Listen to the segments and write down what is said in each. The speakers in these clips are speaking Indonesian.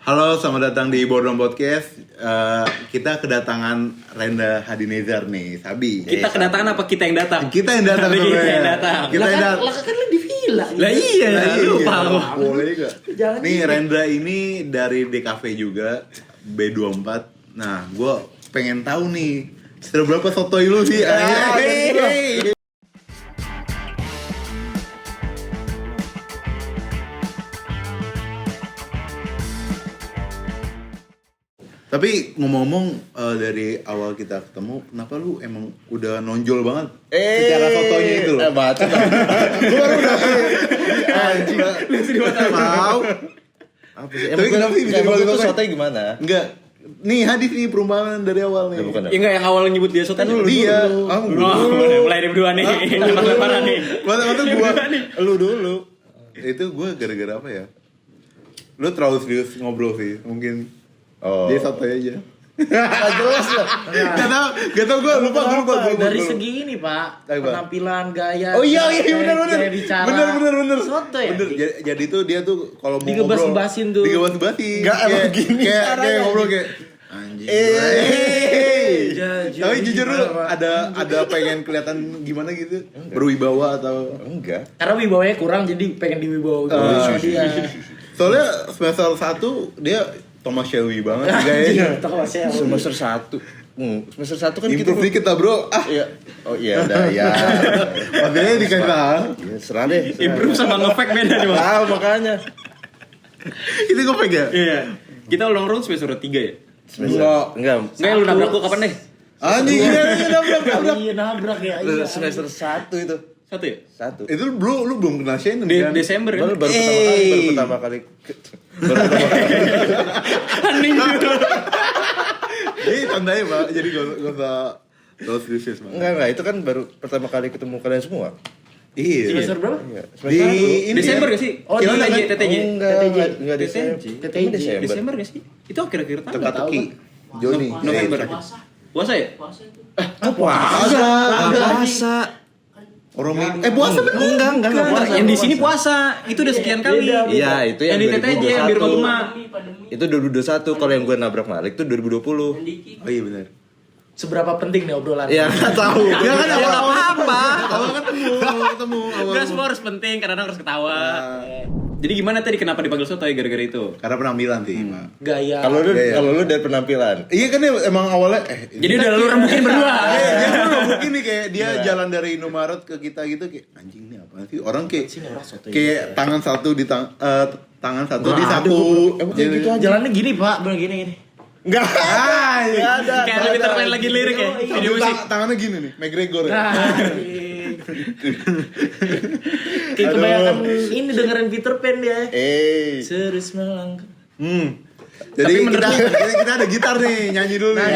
Halo, selamat datang di Boredom Podcast. Kita kedatangan Renda Hadinezar nih, Sabi. Kita kedatangan apa kita yang datang? Kita yang datang. Kita yang datang. Kita yang datang. Lah kan lu di villa. Lah iya, lupa gua. Boleh juga. Jangan Nih Renda ini dari DKV juga, B24. Nah, gue pengen tahu nih, sudah berapa sotoy lu sih? Tapi ngomong-ngomong dari awal kita ketemu, kenapa lu emang udah nonjol banget secara fotonya itu loh? Baca. Gua baru udah anjing. Lu sih tahu. Apa sih? Tapi kenapa sih bisa emang dibilang itu sotoy? sotoy gimana? Enggak. Nih hadis nih perumpamaan dari awal nih. Ya, bukan. Ya enggak yang awal nyebut dia sotan dulu. Dia. Mulai dari berdua nih. Lemparan nih. Mata gua. Lu dulu. Itu gua gara-gara apa ya? Lu terlalu serius ngobrol sih, mungkin. Oh. Dia sotoy aja. Enggak jelas lah. Gak tau gue lupa. Dari segi ini Pak, Ayo, Pak. penampilan, gaya. Oh iya benar. Gaya bicara. Bener. Soto ya? Bener. Jadi tuh dia tuh kalau mau Digebas-gebasin tuh. Digebas-gebasin. Nggak, emang gini Kayak caranya. ngobrol kayak anjing. Tapi jujur lu ada pengen kelihatan gimana gitu? Berwibawa atau Enggak. Karena wibawanya kurang jadi pengen diwibawa sama dia. soalnya semester 1 dia Thomas Shelby banget gayanya. Tahu saya. Semester 1. Semester 1 kan kita Improve dikit lah bro. Iya. Oh iya udah ya. Maksudnya dikasih. Ya, serah deh. Improve sama nge-fake beda nih, Bang. Tahu makanya. Itu gue ya? Iya. Kita ulang round semester 3 ya? Enggak. Enggak, lu nabrak gua kapan deh? Anjing ini nabrak. Iya nabrak ya. Iya. Semester 1 itu. 1 ya? 1. Itu lu belum kena Shannon kan? Desember kan? Baru pertama kali. Hening gitu. Jadi tandanya Pak, jadi gak usah terlalu serius Pak. Enggak, itu kan baru pertama kali ketemu kalian semua. Iya. Semester berapa? Iya. Di ini Desember ya? gak sih? Oh, Gimana di- aja TTJ? Enggak Desember. TTJ. Desember gak sih? Itu akhir-akhir tahun. Teka-teki. Joni. November. Puasa ya? Puasa. Orang puasa bener. Enggak puasa. Yang di sini puasa. Itu udah sekian kali. Iya, itu yang Yang di TTJ yang di rumah Gema. Itu 2021, kalau yang gue nabrak Malik itu 2020. Oh iya benar. Seberapa penting nih obrolan? Ya enggak tahu. Ya kan Ya nggak apa-apa. Awal ketemu. Enggak semua harus penting, kadang-kadang harus ketawa. Jadi gimana tadi kenapa dipanggil sotoy gara-gara itu? Karena penampilan sih, Pak. Gaya. Kalau lu dari penampilan. Iya kan emang awalnya Jadi udah lu rembukin berdua. dia tuh mungkin nih kayak dia jalan dari Indomaret ke kita gitu kayak anjing nih apa sih orang kayak tangan satu di tangan satu di saku. Kayak gitu aja. Jalannya gini Pak, bener gini. Enggak. Enggak ada. Kayak lebih termain lagi lirik ya. Video musik. Tangannya gini nih, McGregor ya. Kayak kebanyakan ini dengerin Peter Pan dia. Serius melangkah. Jadi kita ada gitar nih, nyanyi dulu nih.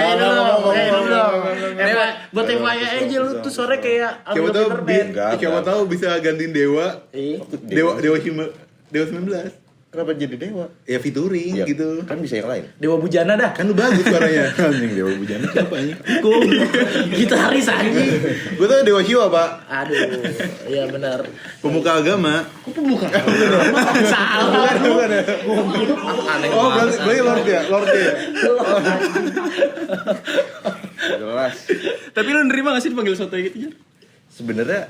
Buat FYI aja lu tuh sore kayak Siapa ambil tahu Peter Pan. siapa tahu bisa gantiin Dewa. Dewa 19. Kenapa jadi dewa? Ya featuring Iya. gitu. Kan bisa yang lain. Dewa Bujana dah. Kan lu bagus suaranya. Anjing Dewa Bujana siapa anjing? Gitaris anjing. Gue tuh Dewa Hiwa, Pak. Aduh, iya benar. Pemuka agama. Kok pembuka? Salah. Bukan ya? Aneh Oh, berarti Lord ya? Jelas. Tapi lu nerima gak sih dipanggil sotoy gitu ya? Sebenarnya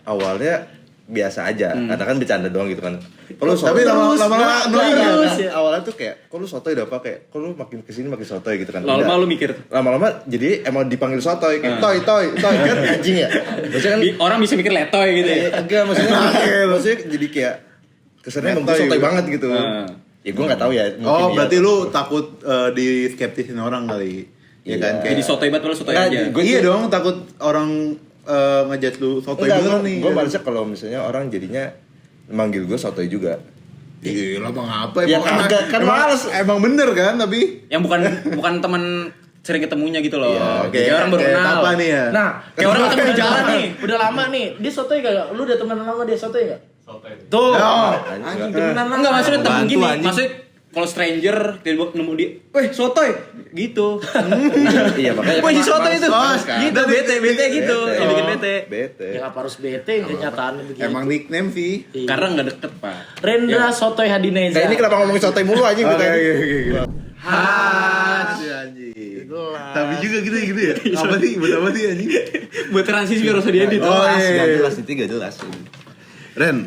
awalnya biasa aja, karena kan bercanda doang gitu kan. Kalau Tapi lama-lama terus ya. Awalnya tuh kayak, kok lu sotoy udah apa kayak, kok lu makin kesini makin sotoy gitu kan. Lama-lama Udah. lu mikir. Lama-lama jadi emang dipanggil sotoy kayak toy kan anjing ya. Maksudnya kan Orang bisa mikir letoy gitu ya. enggak maksudnya jadi kayak kesannya emang gue Letoy sotoy gitu. banget gitu. Ya gue nggak tahu ya. mungkin Oh, dia berarti atau- lu takut di skeptisin orang kali. Ya kan Jadi kayak sotoy banget lu sotoy Nggak, aja. gue- iya dong, takut orang ngejudge lu sotoy beneran nih. Gue balasnya kalau misalnya orang jadinya manggil gue sotoy juga. Gila bang apa Ya, emang kagak, kan emang- males. Emang bener kan tapi Yang bukan teman sering ketemunya gitu loh. Iya, Kayak orang baru kayak kenal. apa nih ya? Nah, Kayak orang ketemu di jalan nih. udah lama nih. Dia sotoy gak? Lu udah temenan lama dia sotoy gak? Tuh. Anjing temenan lama. Enggak maksudnya temen Bantu, gini. anjing. Maksudnya kalau stranger tiba nemu dia, sotoy." Gitu. Iya makanya. Wih, si sotoy itu. Oh, Gitu bete gitu. Bete. Yang bikin bete. Bete. Ya apa harus bete kenyataannya begitu. emang nickname sih. Iya. Karena enggak deket, Pak. Rendra Sotoy Hadineza. Nah, ini kenapa ngomongin sotoy mulu anjing kita ini? Iya. Anjing. Tapi juga gitu ya. Apa sih? Buat apa sih anjing? Buat transisi biar usah diedit. Oh, Gak iya. jelas, itu gak jelas. Ren,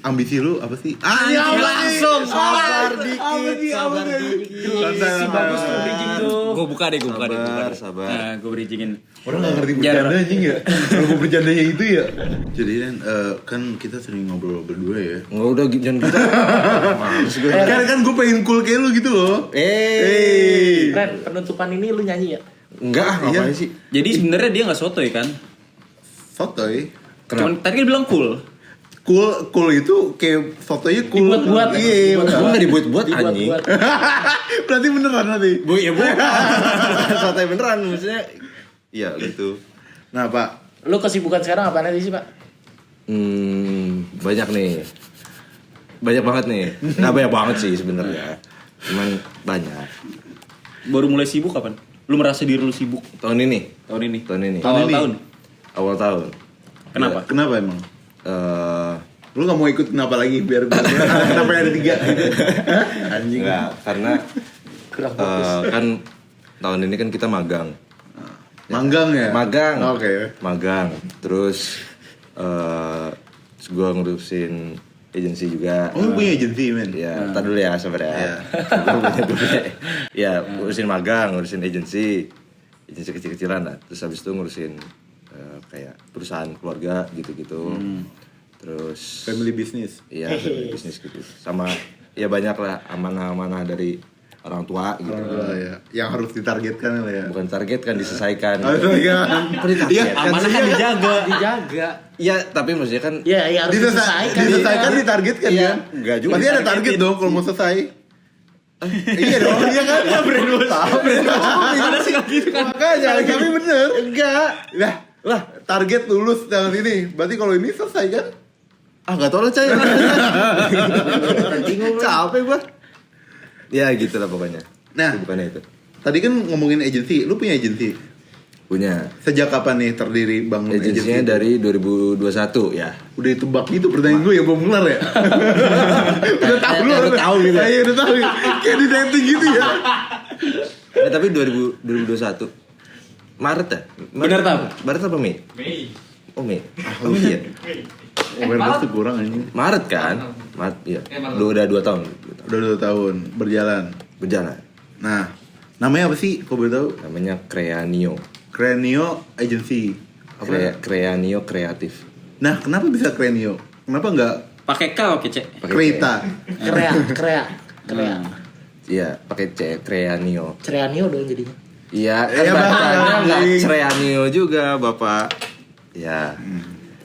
ambisi lu apa sih? langsung. Sabar dikit. Si bagus tuh bridging tuh. Gue buka deh. Sabar. Nah, gue bridgingin. Orang gak ngerti bercanda anjing ya. Kalau mau bercandanya itu ya. Jadi Ren, kan kita sering ngobrol berdua ya. Nggak udah jangan gitu. Males gue. Kan gue pengen cool kayak lu gitu loh. Ren, penutupan ini lu nyanyi ya? Enggak, ngapain sih? Jadi sebenarnya dia nggak sotoy kan? Sotoy. Cuman tadi kan bilang cool. Cool itu kayak fotonya cool. Dibuat-buat. Iya. Gue nggak dibuat-buat anjing. Berarti beneran nanti. Bu ya bu. Sotoy beneran maksudnya. Iya gitu. Nah Pak, Lu kesibukan sekarang apa aja sih, Pak? Banyak nih. Banyak banget nih. Nggak banyak banget sih sebenarnya. Cuman banyak. Baru mulai sibuk kapan? Lu merasa diri lu sibuk Tahun ini. tahun ini? Awal Tahun. Awal tahun. Kenapa? kenapa emang? Eh Lu gak mau ikut kenapa lagi biar kenapa ada 3 gitu? Anjing. Enggak, karena kan tahun ini kan kita magang. Manggang ya? Magang. Oke. Magang. Terus gue ngurusin agensi juga. Oh, lu punya agensi, men? Ya, entar dulu ya sabar ya. Ya, ngurusin magang, ngurusin agensi kecil-kecilan lah. Terus habis itu ngurusin kayak perusahaan keluarga gitu-gitu. Terus Family business. iya, family business gitu. Sama ya banyak lah amanah-amanah dari orang tua gitu. Orang tua ya. Yang harus ditargetkan lah ya. Bukan target kan diselesaikan. Oh, iya. Iya, Amanah kan dijaga. Dijaga. Iya, tapi maksudnya kan Ya, harus diselesaikan. diselesaikan ditargetkan Iya. kan? Enggak juga. Pasti ada target dong kalau mau selesai. Iya dong, iya kan? Tahu Ada sih kayak gitu kan. Makanya, tapi bener. enggak. Lah, target lulus tahun ini. Berarti kalau ini selesai kan? Enggak tahu lah, Cai. Bingung. Capek gua. Ya gitu lah pokoknya. Nah. Bukannya itu. Tadi kan ngomongin agensi, lu punya agensi? Punya. Sejak kapan nih terdiri bangun Agensinya agensi? dari 2021 ya. Udah ditebak gitu pertanyaan gue ya belum kelar ya. Udah tahu lu. Udah tahu gitu. Iya, udah tahu. Kayak di dating gitu ya. Nah, tapi 2021 Maret ya? Bener, Tam? Maret apa Mei? Mei. Oh Mei. Oh iya. Awareness tuh kurang ini. Maret kan? Maret iya. Lu udah 2 tahun Udah 2 tahun berjalan. berjalan. Nah, namanya apa sih? Kok boleh tahu? Namanya Creanio. Cranio Agency. Creanio Kreatif. Nah, kenapa bisa Cranio? Kenapa enggak Pakai K oke, Cek. Pakai Kereta? Krea. Iya, pakai C, Creanio. Cereanio dong jadinya. Iya, kan Iya, bacanya Bang. enggak Creanio juga, Bapak. Ya.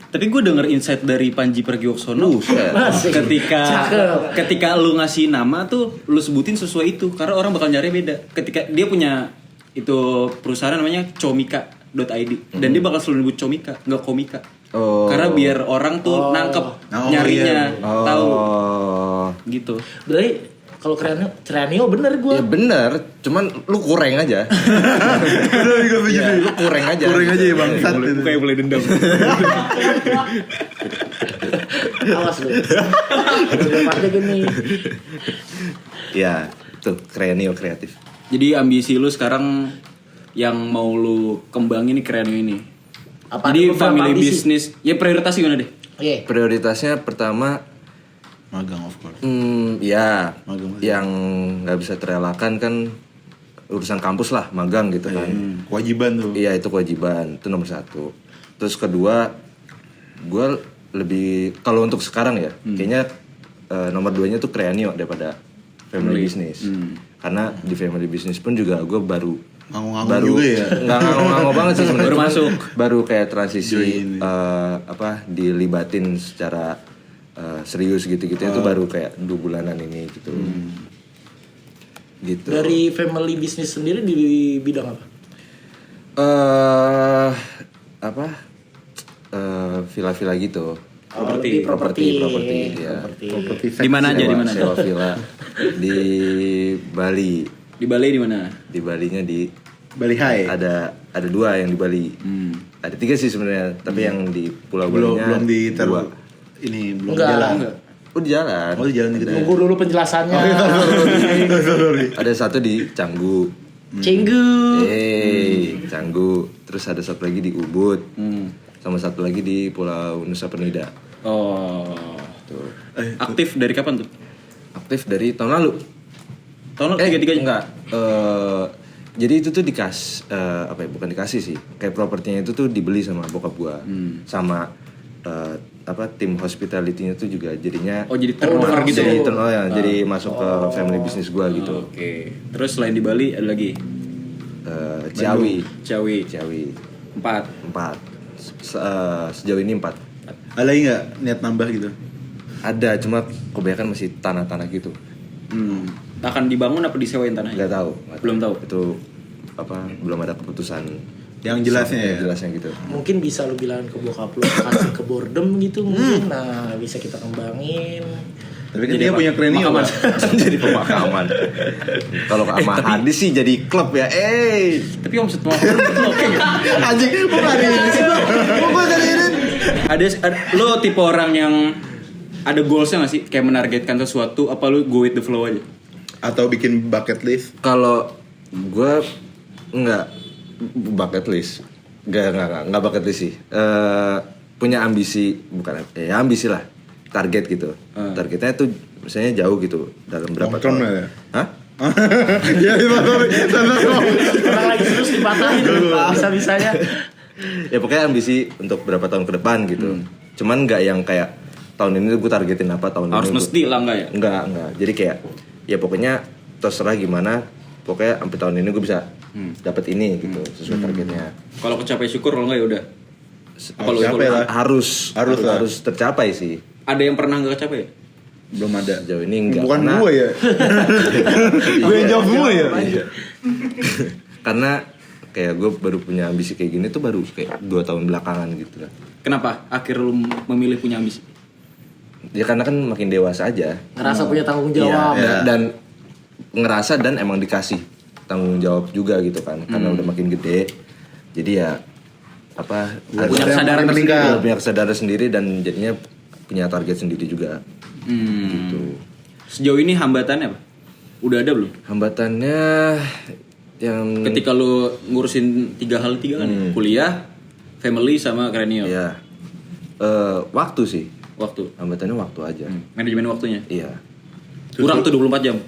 Tapi gue denger insight dari Panji Pragiwaksono Asik. ketika Cakep. lu ngasih nama tuh lu sebutin sesuai itu karena orang bakal nyari beda. Ketika dia punya itu perusahaan namanya comika.id dan dia bakal selalu nyebut comika, nggak komika. Oh. Karena biar orang tuh nangkep Oh, nyarinya, iya. tahu Oh. gitu. Berarti kalau Cereanio bener gue. Ya bener, cuman lu kurang aja. Udah juga begitu. Lu kurang aja. Kurang aja ya bangsat. Kayak boleh dendam. Awas lu. Udah pakai gini. Ya, tuh Creanio Kreatif. Jadi ambisi lu sekarang yang mau lu kembangin nih keren ini. Apa Jadi ada beberapa family ambisi? business, ya prioritas gimana deh? Oke. Prioritasnya pertama, Magang of course. ya Magang. yang nggak bisa terelakkan kan urusan kampus lah, magang gitu kan. Kewajiban tuh. Iya itu kewajiban, itu nomor 1. Terus kedua, gue lebih kalau untuk sekarang ya, kayaknya nomor 2-nya tuh Creanio daripada family business. Karena di family business pun juga gue baru Nganggung-nganggung juga ya. nggak nganggung baget sih sebenarnya. Baru masuk. Baru kayak transisi Join. dilibatin secara serius gitu-gitu itu baru kayak 2 bulanan ini gitu. Gitu. Dari family business sendiri di bidang apa? Villa-villa gitu. Properti. Properti. Ya. Properti Di mana aja? Sewa- Di mana? Sewa villa di Bali. Di Bali di mana? Di Balinya di Bali High. ada 2 yang di Bali. Ada 3 sih sebenarnya, tapi yang di Pulau belum Balinya belum di dua. ini belum Enggak. jalan. Enggak. Oh di jalan. Oh di jalan gitu. Tunggu dulu penjelasannya. Sorry. Ada satu di Canggu. Cenggu. Canggu. Terus ada satu lagi di Ubud. Sama satu lagi di Pulau Nusa Penida. Oh. Tuh. Aktif dari kapan tuh? Aktif dari tahun lalu. Tahun lalu tiga-tiganya? Enggak. Jadi itu tuh bukan dikasih sih. Kayak propertinya itu tuh dibeli sama bokap gua. Sama tim hospitality-nya tuh juga jadinya Oh, jadi turnover gitu ya? Jadi masuk ke family business gua gitu. Oke. Terus selain di Bali ada lagi? Ciawi. Ciawi. 4. Sejauh ini 4. Ada lagi nggak niat nambah gitu? Ada, cuma kebanyakan masih tanah-tanah gitu. Akan dibangun apa disewain tanahnya? Nggak tahu. Belum tahu. Itu belum ada keputusan Yang jelasnya ya? Jelasnya gitu. Mungkin bisa lu bilang ke bokap lu kasih ke Bordem gitu mungkin. Nah, bisa kita kembangin. Tapi kan dia punya krenio kan? Jadi pemakaman. Kalau sama Hadis sih jadi klub ya. Tapi omset pemakaman itu oke nggak? Anjing, kok nggak ada ini sih? Kok gue ada ini? Ada lo tipe orang yang ada goalsnya nggak sih? Kayak menargetkan sesuatu, apa lu go with the flow aja? Atau bikin bucket list? Kalau gue enggak bucket list. Enggak bucket list sih. Punya ambisi, bukan ambisi lah. Target gitu. Targetnya tuh misalnya jauh gitu dalam berapa tahun. Ya? Hah? Ya, Orang lagi terus dipatahin bisa-bisanya. Ya pokoknya ambisi untuk berapa tahun ke depan gitu. Cuman nggak yang kayak tahun ini gue targetin apa tahun Harus ini. mesti lah nggak ya? Enggak. Jadi kayak ya pokoknya terserah gimana. Pokoknya sampai tahun ini gue bisa dapat ini gitu sesuai targetnya. Kalau kecapai syukur, kalau nggak ya udah. Apa lu Capek lah. Harus tercapai sih. Ada yang pernah nggak kecapai ya? Belum ada. Sejauh ini enggak. Bukan karena, gue ya. Gue yang jawab semua ya. Iya. Karena kayak gue baru punya ambisi kayak gini tuh baru kayak 2 tahun belakangan gitu lah. Kenapa akhir lu memilih punya ambisi? Ya karena kan makin dewasa aja. Ngerasa punya tanggung jawab. Iya. Dan ngerasa dan emang dikasih tanggung jawab juga gitu kan. Karena udah makin gede. Jadi ya punya kesadaran tersendiri. Punya kesadaran sendiri dan jadinya punya target sendiri juga. Gitu. Sejauh ini hambatannya apa? Udah ada belum? Hambatannya yang Ketika lu ngurusin 3 hal kan ya? Kuliah, family sama krenio. ya waktu sih. Waktu. Hambatannya waktu aja. Manajemen waktunya. Iya. Kurang tuh 24 jam.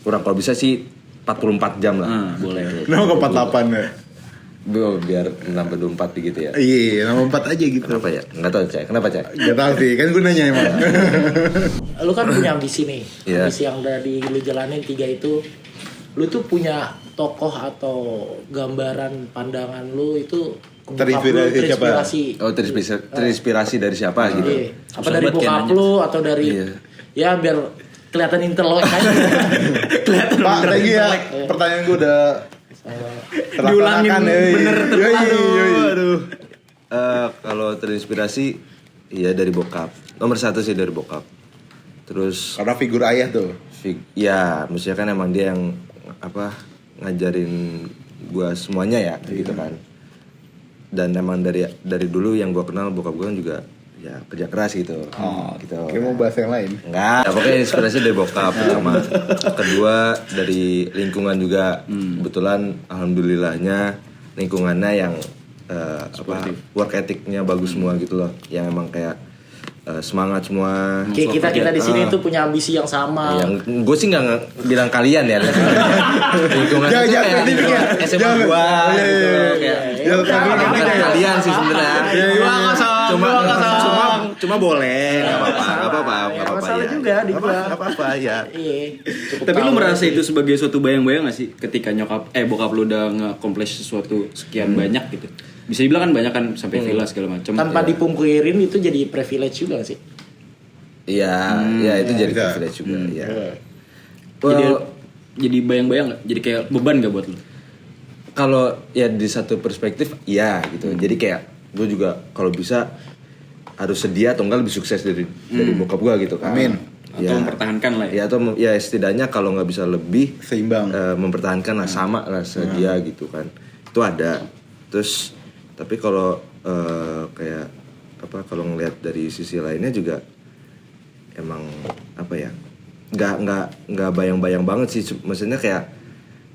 Kurang kalau bisa sih 44 jam lah. Boleh. Kenapa ke 48 ya? Biar nambah 24 gitu ya. Iya, nama 4 aja gitu. Kenapa ya? Enggak tahu, Cak. Kenapa, Cak? Gak tau sih, kan gue nanya emang. Lu kan punya ambisi nih. Iya. Ambisi yang udah lu jalanin 3 itu. Lu tuh punya tokoh atau gambaran pandangan lu itu Terinspirasi siapa? Terinspirasi dari siapa gitu. Iya. Apa dari bokap lu atau dari ya biar kelihatan intelek aja. Kelihatan Pak, bener. lagi ya. Pertanyaan gue udah Diulangin bener Aduh. Kalau terinspirasi ya dari bokap. Nomor 1 sih dari bokap. Terus Karena figur ayah tuh. ya, maksudnya kan emang dia yang ngajarin gua semuanya ya gitu kan. Dan emang dari dulu yang gua kenal bokap gua kan juga ya kerja keras gitu. Gitu. Kayak mau bahas yang lain. Enggak, pokoknya inspirasi dari bokap pertama. Kedua dari lingkungan juga. Kebetulan alhamdulillahnya lingkungannya yang work ethicnya bagus semua gitu loh. Yang emang kayak semangat semua. Kayak kita di sini tuh punya ambisi yang sama. Yang gue sih nggak bilang kalian ya. Lingkungan itu Jangan kayak lingkungan SMA gua gitu loh, kayak. Bukan kalian sih sebenarnya. Cuma boleh, nggak apa-apa Masalah ya. juga di gua. Nggak apa-apa ya. Iya. Tapi lu merasa itu sebagai suatu bayang-bayang gak sih ketika bokap lu udah nge-accomplish sesuatu sekian banyak gitu? Bisa dibilang kan banyak kan sampai villa segala macam. Tanpa dipungkirin itu jadi privilege juga gak sih? Iya, ya itu jadi bisa. privilege juga. Iya. Jadi bayang-bayang gak? Jadi kayak beban gak buat lu? Kalau ya di satu perspektif ya gitu. Jadi kayak gue juga kalau bisa harus sedia atau enggak lebih sukses dari bokap gue gitu kan. Amin. Atau mempertahankan lah ya. Ya atau ya setidaknya kalau nggak bisa lebih Seimbang. mempertahankan lah sama lah sedia gitu kan. Itu ada. Terus tapi kalau kayak kalau ngelihat dari sisi lainnya juga emang apa ya, nggak bayang-bayang banget sih, maksudnya kayak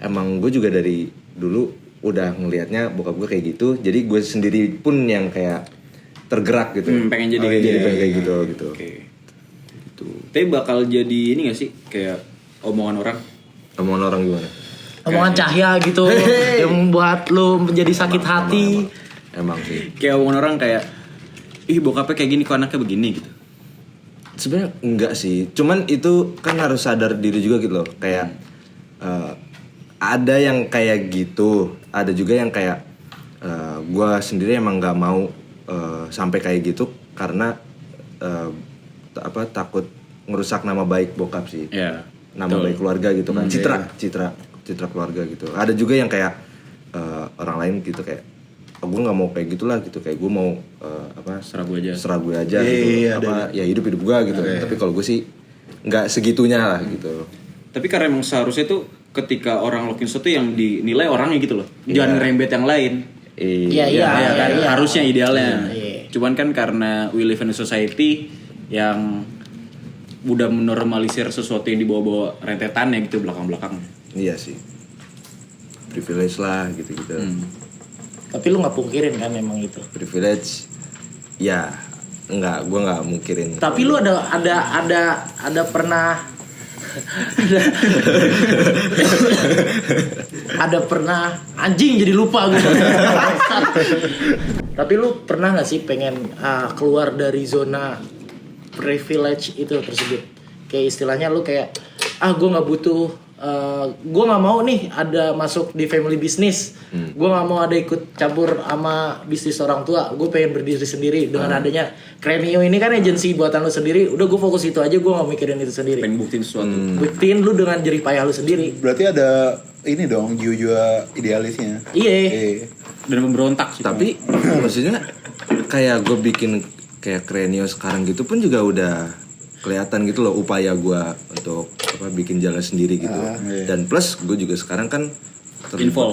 emang gue juga dari dulu udah ngelihatnya bokap gue kayak gitu, jadi gue sendiri pun yang kayak tergerak gitu. Pengen jadi pengen kayak gitu. Oke. Gitu. Tapi bakal jadi ini gak sih kayak omongan orang? Omongan orang gimana? Omongan Cahya gitu yang membuat lu menjadi sakit hati. Emang sih. Kayak omongan orang kayak ih bokapnya kayak gini kok anaknya begini gitu. Sebenarnya enggak sih, cuman itu kan harus sadar diri juga gitu loh. Kayak ada yang kayak gitu, ada juga yang kayak gue sendiri emang nggak mau sampai kayak gitu karena takut ngerusak nama baik bokap sih. Iya. Nama baik keluarga gitu kan, citra keluarga gitu. Ada juga yang kayak orang lain gitu kayak gue nggak mau kayak gitulah gitu, kayak gue mau Serah gue aja gitu, ya hidup gue gitu. Tapi kalau gue sih nggak segitunya lah gitu. Tapi karena emang seharusnya tuh ketika orang lakuin sesuatu yang dinilai orangnya gitu loh, jangan ngerembet yang lain. Iya. Harusnya idealnya. Iya. Cuman kan karena we live in a society yang udah menormalisir sesuatu yang dibawa-bawa rentetannya gitu belakang-belakang. Iya sih, privilege lah gitu-gitu. Tapi lu nggak pungkirin kan emang itu. Privilege, ya enggak, gue nggak mungkirin. Tapi lu ada pernah ada pernah anjing jadi lupa gue. Tapi lu pernah nggak sih pengen keluar dari zona privilege itu tersebut? Kayak istilahnya lu kayak gue nggak butuh, gue nggak mau nih ada masuk di family business, gue nggak mau ada ikut campur sama bisnis orang tua, gue pengen berdiri sendiri dengan adanya Cranio ini kan agensi buatan lu sendiri, udah gue fokus itu aja, gue nggak mikirin itu sendiri. Pengen buktiin sesuatu. Buktiin lu dengan jerih payah lu sendiri. Berarti ada ini dong jiwa-jiwa idealisnya. Iya. Dan memberontak sih. Tapi maksudnya kayak gue bikin kayak Cranio sekarang gitu pun juga udah kelihatan gitu loh upaya gue untuk bikin jalan sendiri gitu. Iya. Dan plus gue juga sekarang kan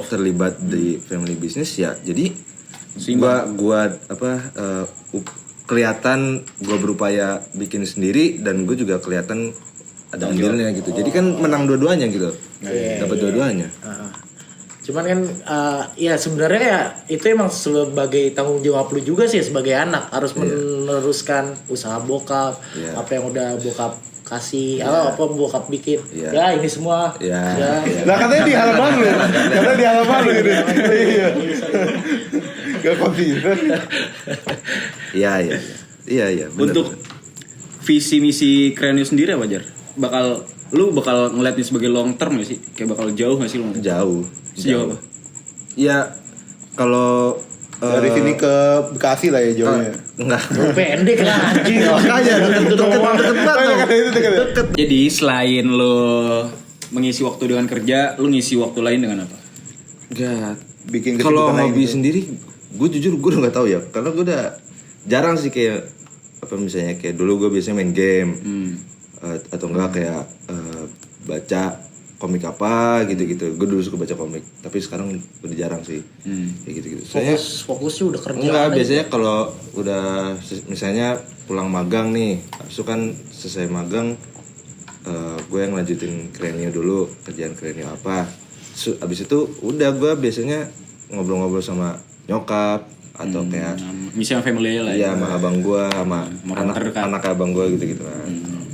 terlibat di family business ya, jadi kelihatan gue berupaya bikin sendiri dan gue juga kelihatan ada andilnya gitu. Jadi kan menang dua-duanya gitu, dapat dua-duanya. Cuman kan ya sebenarnya ya itu emang sebagai tanggung jawab lu juga sih sebagai anak, harus meneruskan usaha bokap, apa yang udah bokap kasih, apa bokap bikin. Ya ini semua. Lah katanya di halaman lu. Katanya di halaman lu gitu. Iya. Gak konsisten. Iya. Untuk visi misi Cranio sendiri apa Jar? Lu bakal ngeliat ini sebagai long term gak sih? Kayak bakal jauh gak sih lu? Jauh. Sejauh apa? Ya kalau dari sini ke Bekasi lah ya jauhnya. Enggak. Pendek lah anjing. Makanya deket. Jadi selain lo mengisi waktu dengan kerja, lo ngisi waktu lain dengan apa? Enggak. Bikin kalau kesibukan hobi gitu. sendiri, gue jujur gue udah nggak tahu ya. Karena gue udah jarang sih kayak misalnya kayak dulu gue biasanya main game atau enggak kayak baca komik apa gitu-gitu. Gue dulu suka baca komik, tapi sekarang udah jarang sih kayak gitu-gitu. Fokusnya udah kerja. Enggak, biasanya kalau udah misalnya pulang magang nih, habis itu kan selesai magang, gue yang lanjutin Cranio dulu, kerjaan Cranio apa. Abis itu udah gue biasanya ngobrol-ngobrol sama nyokap atau kayak misalnya family lah ya. Iya, sama abang gue, sama anak abang gue gitu-gitu kan.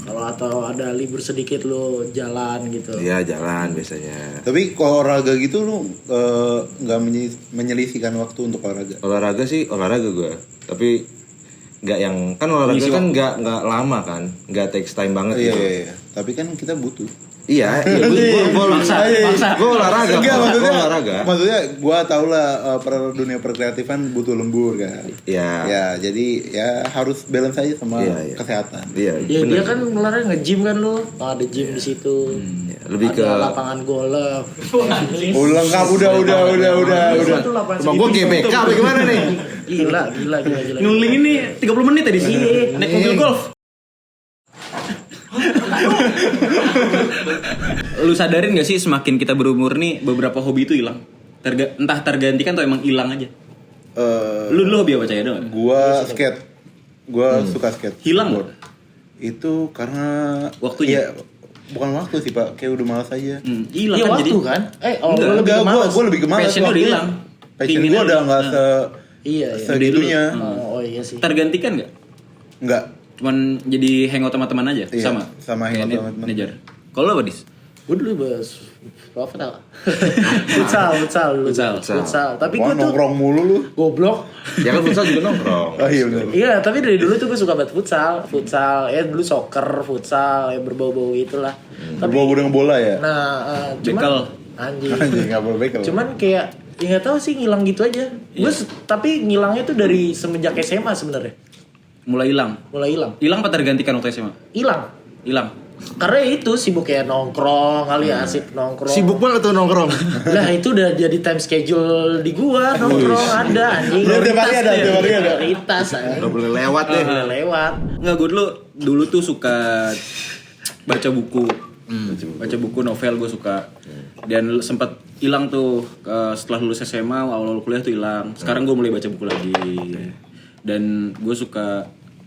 Kalau atau ada libur sedikit lu jalan gitu. Iya, jalan biasanya. Tapi kalau olahraga gitu lu nggak menyelisikan waktu untuk olahraga? Olahraga sih olahraga gue, tapi nggak yang kan olahraga kan nggak lama kan, nggak takes time banget gitu. Iya. Tapi kan kita butuh. Iya, gue olahraga. Maksudnya gue tau lah dunia perkreatifan butuh lembur kan. Iya. Ya, jadi ya harus balance aja sama kesehatan. Iya. Ya dia kan olahraga nge-gym kan lu, ada gym di situ. Lebih ada ke lapangan golf. Lengkap udah. Emang gue GBK apa gimana nih? Gila. Nguling ini 30 menit tadi sih. Naik mobil golf. Lu sadarin gak sih semakin kita berumur nih beberapa hobi itu hilang? Entah tergantikan atau emang hilang aja. Lu hobi apa Cahaya dong? Gua skate. Gua suka skate. Hilang board. Itu karena Waktunya? ya, bukan waktu sih Pak, kayak udah malas aja. Hilang Iya kan waktu jadi. kan? Enggak, gue lebih ke malas. Passion lu waktunya. hilang. Passion Keinginan gue udah lu. nggak Iya, iya. segitunya. Oh iya sih. Tergantikan nggak? Enggak. Cuman jadi hangout sama teman aja, Iya, sama. sama hangout Kayak sama teman. Nejar. Kalau lo apa, Dis? Gue dulu bahas apa tau? futsal dulu. Futsal. Tapi Wah, gue tuh nongkrong mulu lu. goblok. Ya kan futsal juga nongkrong. Oh iya benar. Iya, tapi dari dulu tuh gue suka banget futsal. Ya dulu soccer, futsal, ya berbau-bau itulah. Tapi Berbau dengan bola ya. nah, cuman Bekel. anjing. Anjing enggak boleh bekel. Cuman kayak ya nggak tahu sih ngilang gitu aja. Gue tapi ngilangnya tuh dari semenjak SMA sebenarnya. Mulai hilang. Mulai hilang. Hilang apa tergantikan waktu SMA? Hilang. Hilang. Karena itu sibuk kayak nongkrong kali ya, asik nongkrong. Sibuk banget tuh nongkrong. Lah itu udah jadi time schedule di gua nongkrong ada anjing. Lu tiap hari ada, tiap hari ada. Prioritas anjing. Udah boleh lewat deh. Udah lewat. Nggak, gue dulu tuh suka baca buku. Baca buku novel gue suka. Dan sempat hilang tuh setelah lulus SMA, awal-awal kuliah tuh hilang. Sekarang gue mulai baca buku lagi. Dan gue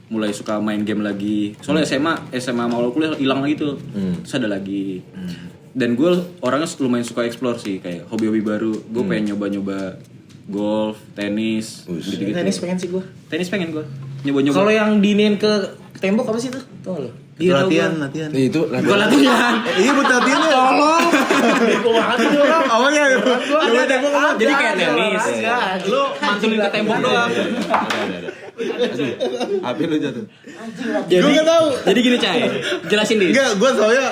mulai suka main game lagi. Soalnya SMA awal kuliah hilang lagi tuh. Terus ada lagi. Dan gue orangnya lumayan suka explore sih, kayak hobi-hobi baru. Gue pengen nyoba-nyoba golf, tenis, gitu-gitu. Tenis pengen sih gua. Tenis pengen gue. Nyoba-nyoba. Kalau yang diniin ke tembok apa sih tuh? Tahu lo? Iya, latihan. Itu Bukan latihan. Iya buat latihan ya. Tolong. Bego banget tuh orang. Awalnya Jadi kayak tenis. Lu mantulin ke tembok doang. Api lu jatuh. Jadi, Gua nggak tahu. Jadi gini, Cai. Jelasin deh. Enggak, gue soalnya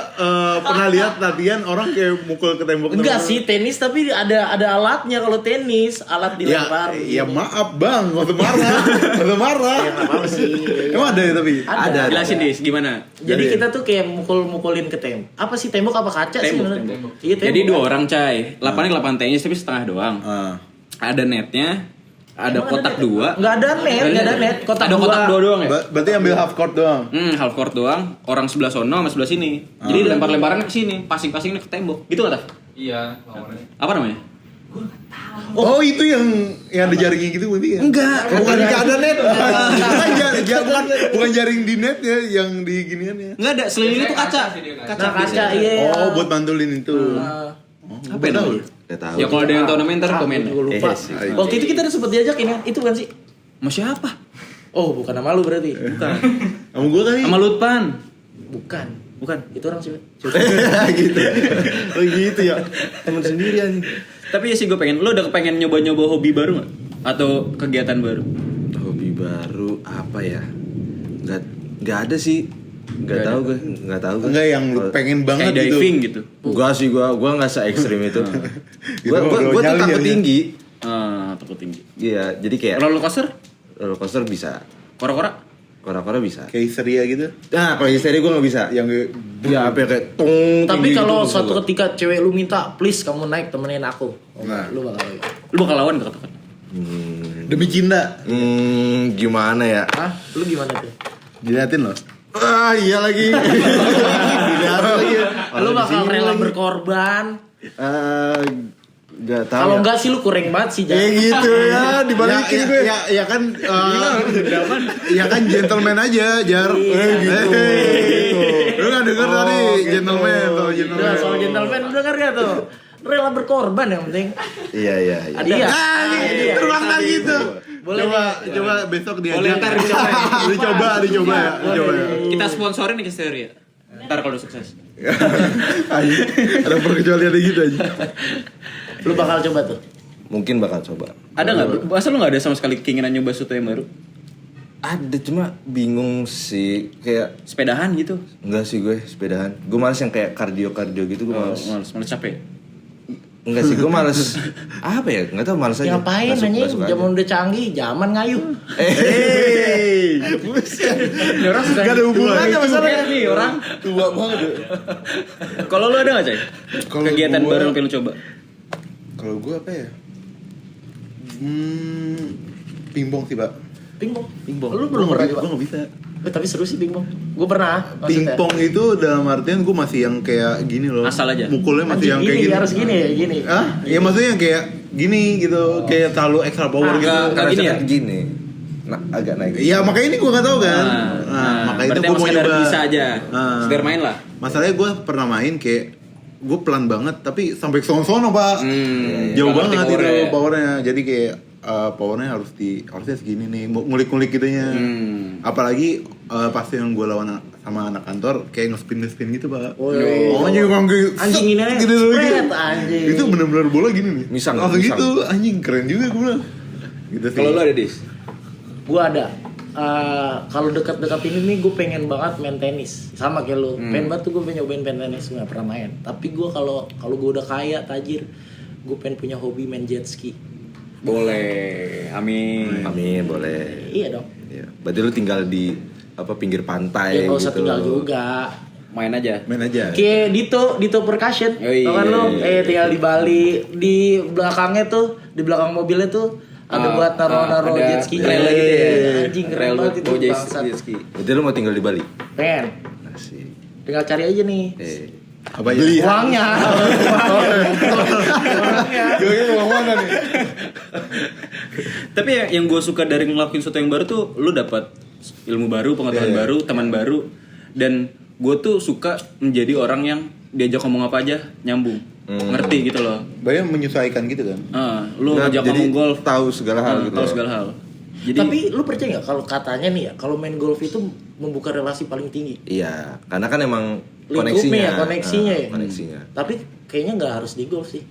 pernah lihat latihan orang kayak mukul ke tembok. Enggak sih tenis tapi ada alatnya kalau tenis, alat dilempar. Ya maaf bang, gak usah marah. Gak usah marah. Ya nggak apa-apa sih. Emang ada ya tapi? Ada. Jelasin deh gimana? Jadi kita tuh kayak mukul-mukulin ke tembok. Apa sih tembok apa kaca sih sebenarnya? Iya tembok. Jadi dua orang, Cai. Lapangan tenis tapi setengah doang. Ada netnya, ada Emang kotak ada net? dua. Nggak ada net. Kotak Ada kotak dua doang ya? Berarti ambil half court doang. Half court doang. Orang sebelah sono sama sebelah sini. Jadi lempar-lemparan ke sini, passing-passing ke tembok. Gitu nggak, Taf? Iya, lawannya. Apa namanya? Oh, itu yang ada jaringnya gitu berarti ya? Enggak. Bukan ada net. Bukan jaring di net ya, yang di ginian ya. Enggak ada, sekelilingnya tuh kaca. Nah, kaca iya. Oh, buat mantulin itu. Apa ya namanya? Udah tahu. Ya kalau ada yang tahu namanya ntar komen. Gue lupa. Waktu itu kita udah sempet diajakin ya. Itu kan sih? Sama siapa? Oh, bukan nama lu berarti. Bukan. Sama gue kali. Sama Lutpan. Bukan. Bukan. Itu orang sih. gitu. Oh gitu ya. Temen sendiri anjing. Tapi ya sih gue pengen. Lo udah pengen nyoba-nyoba hobi baru nggak? Atau kegiatan baru? Hobi baru apa ya? Nggak ada sih. Nggak tahu gue. Enggak yang lu pengen banget Kayak gitu. diving gitu. Gua sih gua nggak se ekstrim itu. Itu Gua mah tuh nyali takut ya, tinggi. Takut tinggi. Iya, jadi kayak Roller coaster? roller coaster bisa, Kora-kora? kora-kora bisa. Kayak histeria gitu. Nah, kalau histeri gua nggak bisa. Yang Ya apa ya, kayak tong. Tapi tinggi kalau gitu, suatu gua. ketika cewek lu minta, please kamu naik temenin aku. Nah. Lu bakal. Lu bakal lawan gak katakan? demi cinta. Gimana ya? Hah? Lu gimana tuh? Diliatin loh. Ah iya lagi. Dilihat lagi. Lu bakal rela berkorban. Gak tahu. Kalau ya. enggak sih lu kurang banget sih, Jan. gitu ya, dibalikin gue. Ya kan ya kan gentleman aja, Jar. Gitu. Lu enggak denger tadi gentleman tuh, Udah, gentleman. soal gentleman lu denger gak tuh? Rela berkorban yang penting. Iya. Iya. Iya. Terulang gitu. Boleh Coba besok dia Boleh, ntar dicoba ya. dicoba ya. Kita sponsorin nih Histeria. Ntar kalau udah sukses. Ada perkecualian gitu aja. Lu bakal coba tuh. Mungkin bakal coba. Ada nggak? Masa lu nggak ada sama sekali keinginan nyoba sesuatu yang baru? Ada, cuma bingung sih. Kayak Sepedahan gitu? enggak sih gue sepedahan. Gue males yang kayak kardio gitu gue males. Males capek. Enggak sih, gue males. Apa ya? Enggak tahu, males aja. Ngapain Nggak anjing? suka aja. Zaman udah canggih, zaman ngayuh. Ini orang suka Gak ada hubungannya masalahnya nih orang. Tua banget. Kalau lu ada nggak, Cai? Kalau Kegiatan gua- baru yang pengen lu coba? Kalau gue apa ya? Pingpong sih, Pak. Pingpong. Pingpong. Lu belum pernah coba? Gue gak bisa. Tapi seru sih pingpong. Gue pernah. maksudnya. Pingpong itu dalam artian gue masih yang kayak gini loh. Asal aja. Mukulnya masih yang Anjing, kayak gini, gini. harus gini ya, gini. Hah? Ya maksudnya yang kayak gini gitu, kayak terlalu extra power gitu. Nggak gini ya? Gini. agak naik. Iya, makanya ini gue nggak tahu kan. Makanya itu berarti gue mau sekedar nyoba. bisa aja. Sekedar main lah. Masalahnya gue pernah main kayak gue pelan banget tapi sampai sono pak. Jauh Nggak ngerti banget itu powernya. powernya. Jadi kayak powernya harusnya segini nih, ngulik-ngulik gitunya. Apalagi pas yang gue lawan sama anak kantor kayak ngespin gitu pak. Anjing ini gitu spread, anjing. Itu bener-bener bola gini nih. Misang, langsung misang. gitu, anjing keren juga gue bilang. Gitu sih. Kalau lu ada Dis? Gue ada. Kalau dekat-dekat ini nih gue pengen banget main tenis sama kayak lu. Pengen banget tuh gue pengen nyobain main tenis, nggak pernah main. Tapi gue kalau gue udah kaya tajir, gue pengen punya hobi main jet ski. Boleh. Amin. Amin, boleh. Iya dong. Iya. Berarti lu tinggal di pinggir pantai Ya nggak usah gitu. tinggal juga. Main aja. Main aja. Kayak Dito Percussion. Oh, iya, Tau kan lu? iya. Tinggal di Bali, di belakangnya tuh, di belakang mobilnya tuh ada buat naruh ada jet ski. trail gitu ya. Anjing keren Trail banget buat itu bawa bangsat. jet ski. Berarti lu mau tinggal di Bali? Pengen. Asik. Tinggal cari aja nih. Apa ya? Uangnya. Gue mau mana nih? Tapi yang gue suka dari ngelakuin sesuatu yang baru tuh lu dapat ilmu baru, pengetahuan Iya. baru, teman baru, dan gue tuh suka menjadi orang yang diajak ngomong apa aja nyambung, ngerti gitu loh. Banyak menyesuaikan gitu kan. Lu Nah, ngajak jadi ngomong golf, tahu segala hal gitu. tahu segala hal. Jadi Tapi lu percaya nggak kalau katanya nih ya, kalau main golf itu membuka relasi paling tinggi. Iya, karena kan emang Lingkupnya koneksinya. ya, koneksinya ya. Koneksinya. Tapi kayaknya nggak harus di golf sih.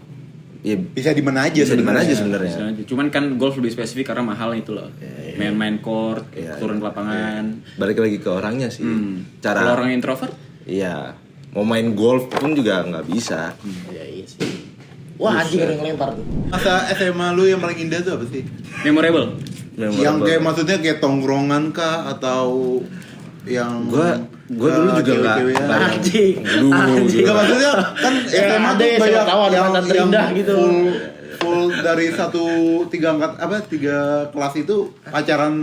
Iya, Bisa di mana aja bisa di mana aja sebenarnya. sebenarnya. bisa aja. Cuman kan golf lebih spesifik karena mahal itu loh. Main-main court, Iya, turun ke iya. lapangan. Balik lagi ke orangnya sih. Kalau Cara orang introvert, iya, mau main golf pun juga nggak bisa. Ya iya sih. Wah anjing ada yang ngelempar tuh. Masa SMA lu yang paling indah tuh apa sih? memorable. Yang kayak maksudnya kayak tongkrongan kah atau yang Gua dulu juga nggak cewek-cewekan? Anjing. Dulu, Anjing. Enggak maksudnya kan Ya, SMA ada tuh yang banyak siapa tahu ada mantan terindah gitu. full dari tiga kelas itu pacaran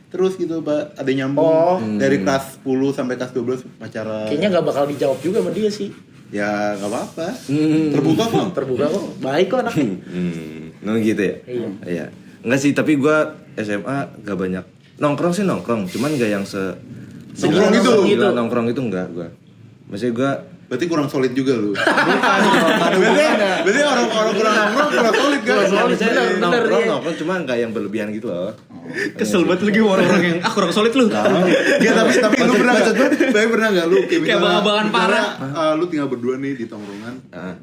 terus gitu pak, ada nyambung dari kelas 10 sampai kelas 12 pacaran. Kayaknya nggak bakal dijawab juga sama dia sih. Ya nggak apa-apa, terbuka kok. Terbuka kok. Baik kok anaknya. Nggak gitu ya? Iya. Iya. Enggak sih, tapi gua SMA gak banyak nongkrong sih nongkrong, cuman gak yang Nongkrong Segila gitu? gila nongkrong itu enggak gua. Maksudnya gua Berarti kurang solid juga lu. Berarti orang kurang nongkrong kurang solid kan? maksudnya bener, iya. nongkrong cuma gak yang berlebihan gitu loh. Kesel banget lagi orang-orang yang kurang solid lu. Iya tapi lu pernah nggak lu kayak misalnya abang-abangan parah. lu tinggal berdua nih di tongkrongan,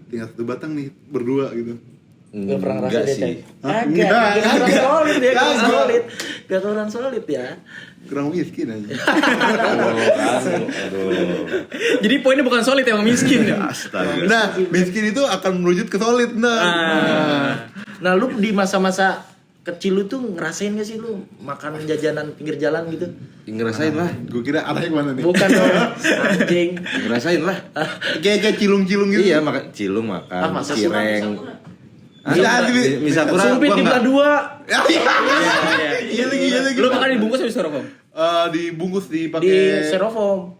tinggal satu batang nih berdua gitu. Gak pernah Enggak ngerasain sih. Agak. Kurang solid ya. Kurang solid. Gak kurang solid ya. Kurang miskin aja. Aduh. Jadi poinnya bukan solid, emang miskin. Astaga. Nah, miskin itu akan menuju ke solid Nah lu di masa-masa kecil lu tuh ngerasain gak sih lu makan jajanan pinggir jalan gitu? Ngerasain lah. Gue kira arahnya kemana nih? Bukan dong. Anjing. Ngerasain lah. Kayak cilung-cilung gitu. Iya, makan cilung, makan masa cireng. Bisa kurang Sumpit gua tiga nggak- dua. Iya lagi. Lu makan dibungkus habis styrofoam? Dibungkus Di dipakai styrofoam.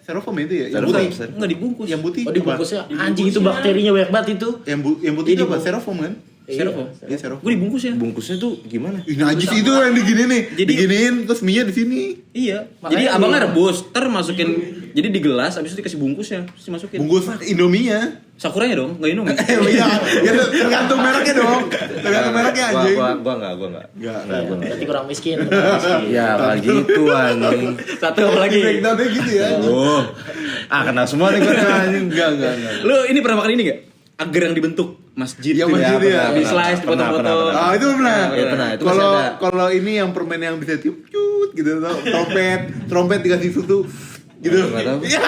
styrofoam itu ya? Yang Styrofoam. putih. Enggak dibungkus. Yang putih. Oh dibungkusnya. Anjing itu bakterinya banyak banget itu. Yang putih itu apa? Styrofoam kan? Styrofoam. Iya, styrofoam. Gue dibungkus ya. Bungkusnya tuh gimana? Ih, najis itu yang digini nih. Jadi- Diginiin terus mie-nya di sini. Iya. Makanya Jadi iya. abangnya rebus, masukin jadi di gelas, habis itu dikasih bungkusnya, terus dimasukin. Bungkus Indomie-nya. Sakuranya dong, enggak Indomie. Iya, ya tergantung mereknya dong. Tergantung mereknya anjing. Gua enggak. Enggak. Berarti kurang miskin. Ya, kayak gitu anjing. Satu apa lagi? Breakdown-nya gitu ya. Oh. Kena semua nih gua anjing. Enggak. Lu ini pernah makan ini enggak? Agar yang dibentuk masjid. Yang tuh. masjid Ya, ya. Di slice, dipotong-potong. Ah, itu pernah. Iya, pernah. Itu masih Kalau ada. kalau ini yang permen yang bisa tiup cut gitu tau. Trompet dikasih susu gitu. Nggak tahu. Iya.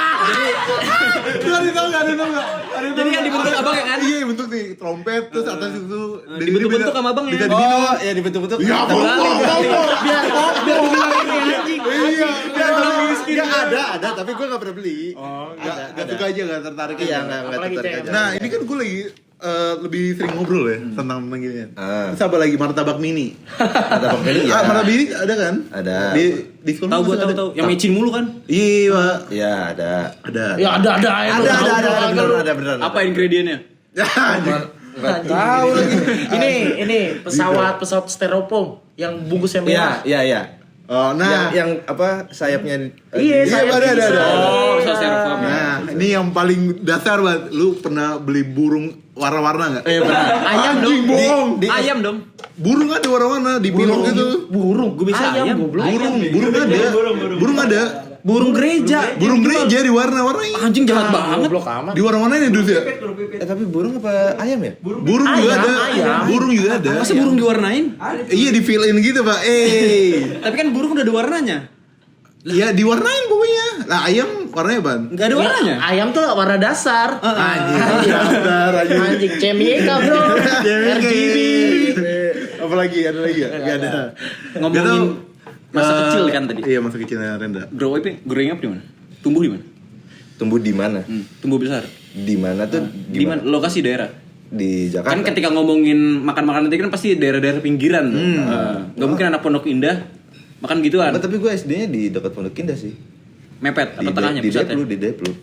Lu ada tahu enggak? Ada tahu enggak? Jadi yang dibentuk abang ya kan? Iya, bentuk nih trompet terus atas susu. Jadi dibentuk-bentuk bisa- sama abang ya? Bisa diminum. Oh, ya dibentuk-bentuk. Ya, Biar dibilang ini anjing. Iya. Ya ada, tapi gua enggak pernah beli. Oh, enggak suka aja enggak tertarik Iya, aja. enggak Apalagi tertarik cewek. aja. Nah, ini kan gue lagi lebih sering ngobrol ya tentang gini. Ah. Terus apa lagi martabak mini? Ada pembeli ya. Martabak mini ada kan? Ada. Di sekolah Tahu gua masih ada. tahu. Yang micin mulu kan? Iya, Pak. Iya, ada. Ada. Ya ada Ada beneran. Apa ingredientnya? Ya, anjing. Nggak tahu lagi. Ini pesawat styrofoam yang bungkusnya merah. Iya. Oh, nah, yang apa sayapnya? Iya, iya, ada. Oh, bisa styrofoam. Nah, ini yang paling dasar banget. Lu pernah beli burung warna-warna nggak? Pernah. Ayam dong. Bohong. Ayam dong. Burung ada warna-warna di pilot itu. Burung. Gue bisa ayam. goblok. Burung ada. Burung gereja. Burung gereja di warna-warnain. Anjing jahat banget. Goblok amat. Di warna-warnain ya dulu ya? Tapi burung apa ayam ya? Burung juga ada. ayam. Burung juga ada. Masa burung diwarnain? Iya, di fill in gitu, Pak. Tapi kan burung udah ada warnanya. Iya, diwarnain pokoknya. Lah, ayam warnanya ban. Enggak ada warnanya. Ayam tuh warna dasar. Anjing CMYK bro. RGB. Apalagi ada lagi ya? Enggak ada. Ngomongin masa kecil kan tadi. Iya, masa kecilnya Renda. Growing up di mana? Tumbuh di mana? Tumbuh di mana? Tumbuh besar. Di mana tuh? Di mana? Lokasi daerah. Di Jakarta. Kan ketika ngomongin makan-makan nanti kan pasti daerah-daerah pinggiran. Gak mungkin anak Pondok Indah makan gituan. Tapi gue SD-nya di dekat Pondok Indah sih. Mepet apa tengahnya Di pusatnya? Deplu.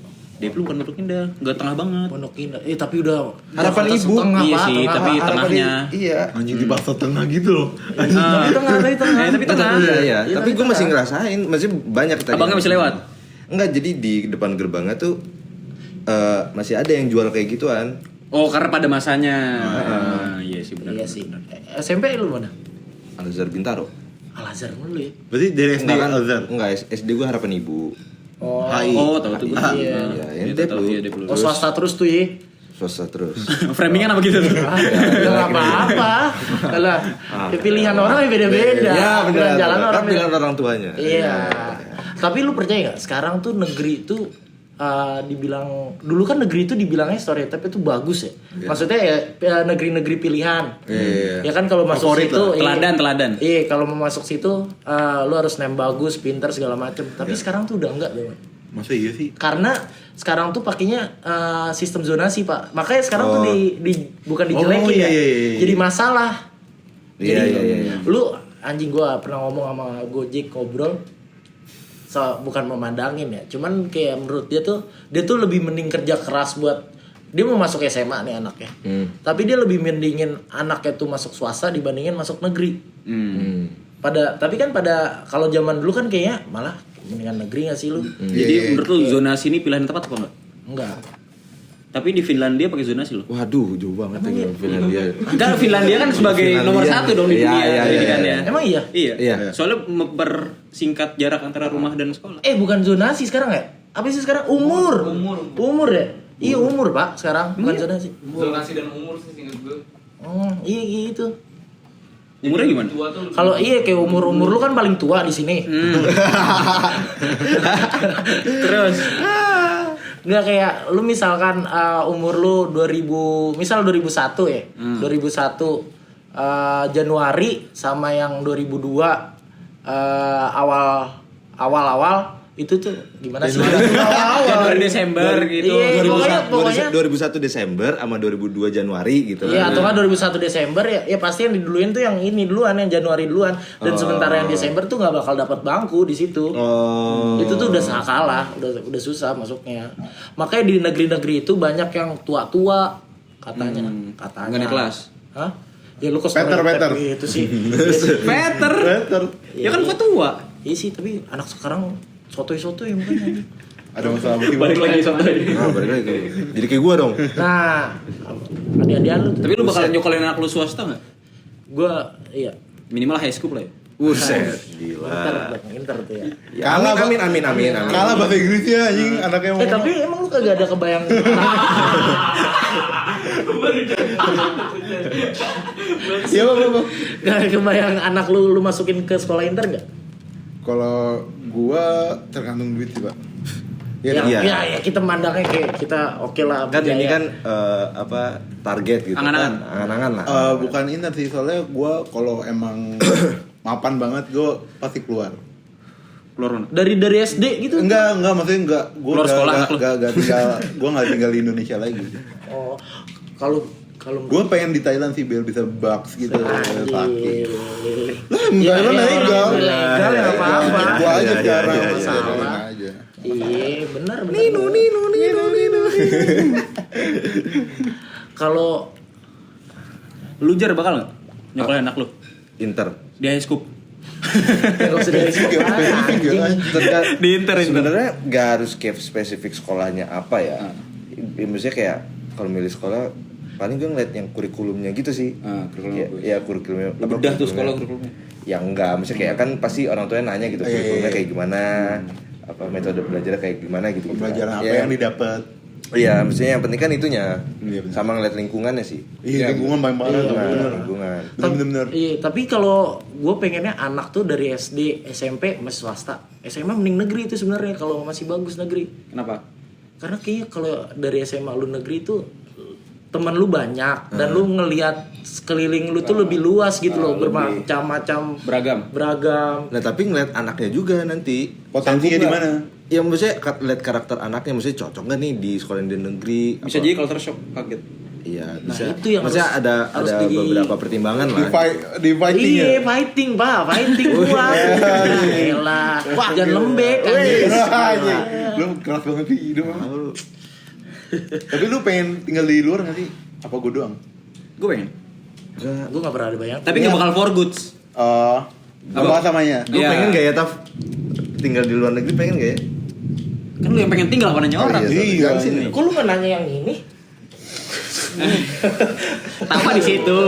Deplu bukan Pondok Indah, enggak tengah banget. Pondok Indah. Tapi udah Harapan Jakarta Ibu. setengah, Iya Pak, sih, tengah, tapi Pak. tengahnya. Iya. Anjing di bahasa tengah gitu loh. Tapi tengah. Tapi tengah. Iya. Tapi gue masih ngerasain, masih banyak tadi. Abangnya masih lewat. Enggak, jadi di depan gerbangnya tuh masih ada yang jual kayak gituan. Oh, karena pada masanya. Iya sih benar. Iya sih. SMP lu mana? Al-Azhar Bintaro. Al-Azhar dulu ya. Berarti dari SD Al-Azhar. Enggak, SD gue Harapan Ibu. Oh. HI. Oh, tahu tuh. Iya. Iya, yang Iya, tahu, Deplu. iya, Deplu. Oh swasta terus tuh ya. Swasta terus. Framingan apa gitu tuh? Enggak apa-apa. Alah, pilihan orang yang beda-beda. Ya, benar. Jalan orang Kan beda. pilihan orang tuanya. Iya. Tapi lu percaya nggak? Sekarang tuh negeri itu dibilang dulu kan negeri itu dibilangnya stereotip itu bagus ya. Maksudnya ya negeri-negeri pilihan. Iya. Ya kan kalau masuk Favorit situ Teladan. Iya, kalau mau masuk situ lu harus nem bagus, pintar segala macem. Tapi sekarang tuh udah enggak dong. Masa iya sih? Karena sekarang tuh pakainya sistem zonasi, Pak. Makanya sekarang tuh bukan dijelekin iya, ya. iya. Jadi masalah. Iya. Lu anjing gua pernah ngomong sama Gojek ngobrol. Bukan memandangin ya, cuman kayak menurut dia tuh lebih mending kerja keras buat dia mau masuk SMA nih anaknya. Tapi dia lebih mendingin anaknya tuh masuk swasta dibandingin masuk negeri. Tapi kan pada kalau zaman dulu kan kayaknya malah mendingan negeri nggak sih lu? Jadi menurut lu zonasi ini pilihan tepat apa enggak? Enggak. Tapi di Finlandia pakai zonasi loh. Waduh, jauh banget ya Finlandia. Kan Finlandia kan sebagai nomor 1 dong di dunia pendidikannya. Emang iya? Iya. Soalnya mempersingkat jarak antara rumah dan sekolah. Bukan zonasi sekarang ya? Apa sih sekarang? Umur ya? Iya umur Pak sekarang, bukan zonasi. Zonasi dan umur sih singkat gue. Iya gitu. Umurnya gimana? Kalau kayak umur lu kan paling tua di sini. Terus nggak kayak lu misalkan umur lu 2001 ya. 2001 Januari sama yang 2002 awal itu tuh gimana sih? Januari Desember gitu. Iya, pokoknya 2001 Desember sama 2002 Januari gitu. Iya, atau kan 2001 Desember ya pasti yang diduluin tuh yang ini duluan, yang Januari duluan, dan sementara yang Desember tuh nggak bakal dapat bangku di situ. Itu tuh udah salah kalah, udah susah masuknya. Makanya di negeri-negeri itu banyak yang tua-tua katanya. Nggak naik kelas. Hah? Ya lu Peter. Itu sih. Peter. Ya kan gua tua. Iya sih, tapi anak sekarang sotoy-sotoy mukanya. Ada masalah apa sih? Balik lagi sotoy. Balik lagi tuh. Jadi kayak gua dong. Nah, adik-adikan lu. Tapi lu bakal nyokolin anak lu swasta nggak? Gua iya. Minimal high school lah ya. Buset, gila. Inter tuh ya. Kalah, Pak. Amin. Kalah bahasa Inggrisnya anjing anaknya mau. Tapi emang lu kagak ada kebayang. Iya, Bang. Gak ada kebayang anak lu masukin ke sekolah inter nggak? Kalau gua tergantung duit sih, Pak. Ya, Iya. ya kita mandangnya kayak kita oke lah. Kan ini biaya. kan target gitu. Angan-angan. Kan? Angan-angan lah. Bukan inter sih, soalnya gua kalau emang mapan banget gua pasti keluar. Keluar mana? dari SD gitu. Enggak, maksudnya enggak. Gua Keluar sekolah, anak lu. enggak tinggal, gua enggak tinggal di Indonesia lagi. Oh, kalau Gua pengen di Thailand sih biar bisa bucks gitu, sakit. Lah, Ya, enggak ya, legal. orang legal ya, apa-apa. Gua aja Iya, sekarang iya, iya, masalah aja. Iya, benar. Nino. Kalau Lu Jar bakal nggak nyokolain anak lu Inter. di high school? Enggak usah dari sini. Di Inter itu. Sebenarnya nggak harus kayak spesifik sekolahnya apa ya. Maksudnya kayak kalau milih sekolah paling gue ngeliat yang kurikulumnya gitu sih. Kurikulum ya kurikulumnya. Bedah tuh sekolah kurikulumnya. Ya enggak, maksudnya kayak kan pasti orang tuanya nanya gitu kurikulumnya kayak gimana, apa metode belajarnya kayak gimana gitu. Pembelajaran apa Ya, yang didapat. Iya, maksudnya yang penting kan itunya. Iya, bener. Sama ngeliat lingkungannya sih. Iya, lingkungan paling parah tuh. Bener. Lingkungan. Bener-bener. Iya, tapi kalau gue pengennya anak tuh dari SD, SMP masih swasta. SMA mending negeri itu sebenarnya kalau masih bagus negeri. Kenapa? Karena kayaknya kalau dari SMA lu negeri itu teman lu banyak dan lu ngelihat sekeliling lu tuh lebih luas gitu loh, bermacam-macam beragam. Nah, tapi ngeliat anaknya juga nanti. Potensinya di mana? Ya maksudnya lihat karakter anaknya, maksudnya cocok nggak nih di sekolah di negeri? Bisa jadi culture shock, kaget. Iya, Nah, bisa. itu yang maksudnya harus ada di- beberapa pertimbangan lah. Di fighting ya. Iya, fighting, Pak. Fighting gua. Elah. Wah, jangan lembek anjing. Lu keras banget sih hidup. Tapi lu pengen tinggal di luar nggak sih? Apa gue doang? Gue pengen. Enggak. Gua enggak pernah ada bayang. Tapi nggak bakal for goods. Apa samanya? Gue Iya. pengen gak ya, Taf? Tinggal di luar negeri pengen gak ya? Kan lu yang pengen tinggal apa nanya orang? Iya. Kan sini. Kok lu nggak nanya yang ini? Tapa di situ.